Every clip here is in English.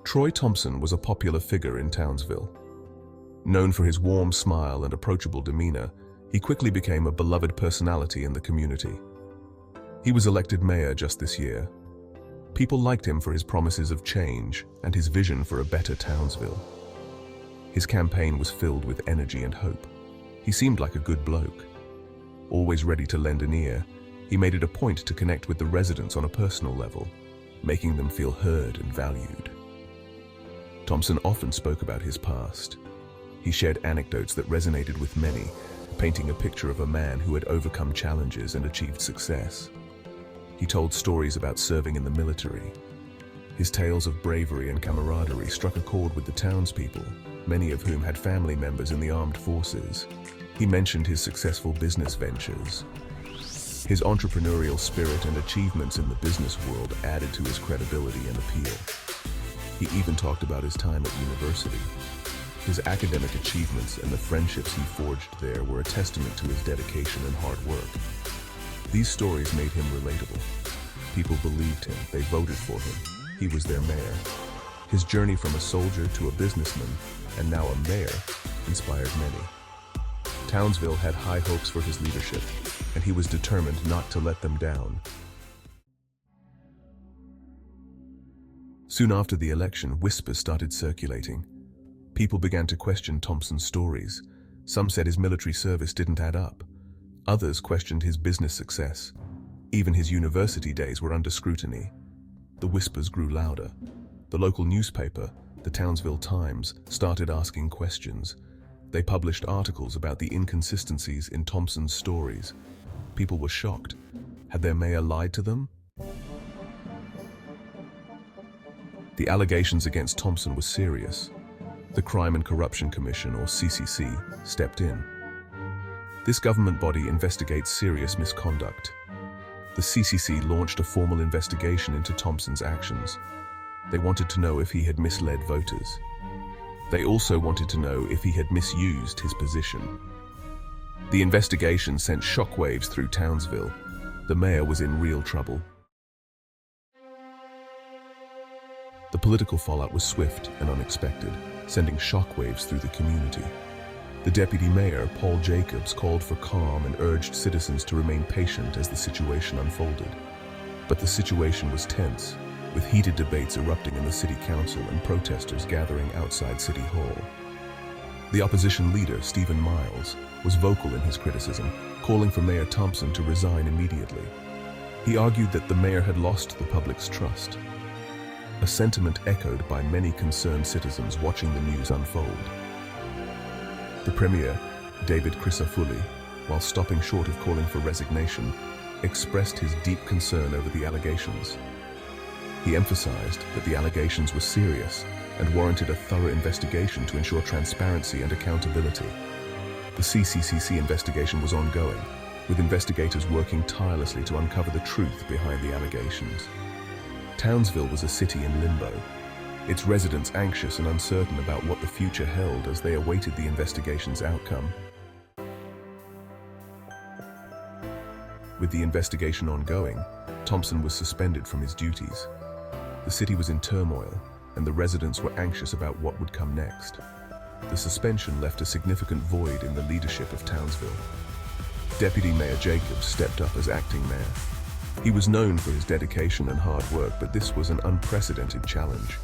Troy Thompson was a popular figure in Townsville. Known for his warm smile and approachable demeanor, he quickly became a beloved personality in the community. He was elected mayor just this year. People liked him for his promises of change and his vision for a better Townsville. His campaign was filled with energy and hope. He seemed like a good bloke. Always ready to lend an ear, he made it a point to connect with the residents on a personal level, making them feel heard and valued. Thompson often spoke about his past. He shared anecdotes that resonated with many, painting a picture of a man who had overcome challenges and achieved success. He told stories about serving in the military. His tales of bravery and camaraderie struck a chord with the townspeople, many of whom had family members in the armed forces. He mentioned his successful business ventures. His entrepreneurial spirit and achievements in the business world added to his credibility and appeal. He even talked about his time at university. His academic achievements and the friendships he forged there were a testament to his dedication and hard work. These stories made him relatable. People believed him, they voted for him. He was their mayor. His journey from a soldier to a businessman, and now a mayor, inspired many. Townsville had high hopes for his leadership, and he was determined not to let them down. Soon after the election, whispers started circulating. People began to question Thompson's stories. Some said his military service didn't add up. Others questioned his business success. Even his university days were under scrutiny. The whispers grew louder. The local newspaper, the Townsville Times, started asking questions. They published articles about the inconsistencies in Thompson's stories. People were shocked. Had their mayor lied to them? The allegations against Thompson were serious. The Crime and Corruption Commission, or CCC, stepped in. This government body investigates serious misconduct. The CCC launched a formal investigation into Thompson's actions. They wanted to know if he had misled voters. They also wanted to know if he had misused his position. The investigation sent shockwaves through Townsville. The mayor was in real trouble. The political fallout was swift and unexpected, sending shockwaves through the community. The deputy mayor, Paul Jacobs, called for calm and urged citizens to remain patient as the situation unfolded. But the situation was tense, with heated debates erupting in the city council and protesters gathering outside City Hall. The opposition leader, Stephen Miles, was vocal in his criticism, calling for Mayor Thompson to resign immediately. He argued that the mayor had lost the public's trust, a sentiment echoed by many concerned citizens watching the news unfold. The Premier, David Crisafulli, while stopping short of calling for resignation, expressed his deep concern over the allegations. He emphasized that the allegations were serious and warranted a thorough investigation to ensure transparency and accountability. The CCCC investigation was ongoing, with investigators working tirelessly to uncover the truth behind the allegations. Townsville was a city in limbo, its residents anxious and uncertain about what the future held as they awaited the investigation's outcome. With the investigation ongoing, Thompson was suspended from his duties. The city was in turmoil, and the residents were anxious about what would come next. The suspension left a significant void in the leadership of Townsville. Deputy Mayor Jacobs stepped up as acting mayor. He was known for his dedication and hard work, but this was an unprecedented challenge.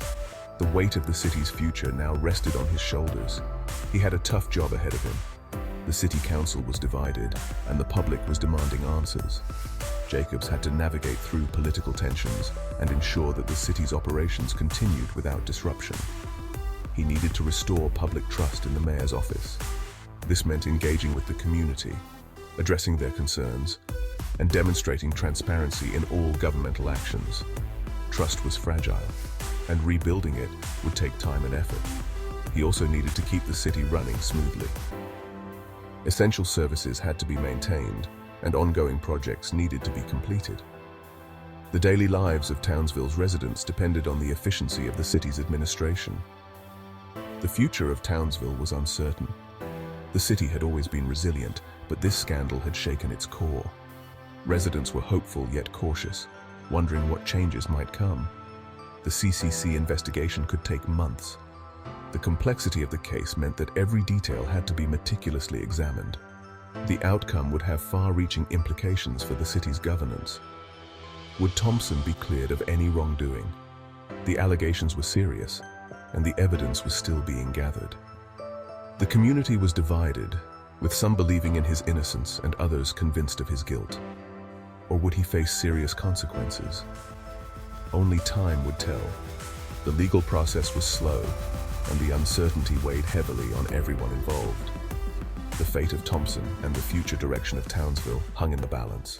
The weight of the city's future now rested on his shoulders. He had a tough job ahead of him. The city council was divided, and the public was demanding answers. Jacobs had to navigate through political tensions and ensure that the city's operations continued without disruption. He needed to restore public trust in the mayor's office. This meant engaging with the community, addressing their concerns, and demonstrating transparency in all governmental actions. Trust was fragile, and rebuilding it would take time and effort. He also needed to keep the city running smoothly. Essential services had to be maintained, and ongoing projects needed to be completed. The daily lives of Townsville's residents depended on the efficiency of the city's administration. The future of Townsville was uncertain. The city had always been resilient, but this scandal had shaken its core. Residents were hopeful yet cautious, wondering what changes might come. The CCC investigation could take months. The complexity of the case meant that every detail had to be meticulously examined. The outcome would have far-reaching implications for the city's governance. Would Thompson be cleared of any wrongdoing? The allegations were serious, and the evidence was still being gathered. The community was divided, with some believing in his innocence and others convinced of his guilt. Or would he face serious consequences? Only time would tell. The legal process was slow, and the uncertainty weighed heavily on everyone involved. The fate of Thompson and the future direction of Townsville hung in the balance.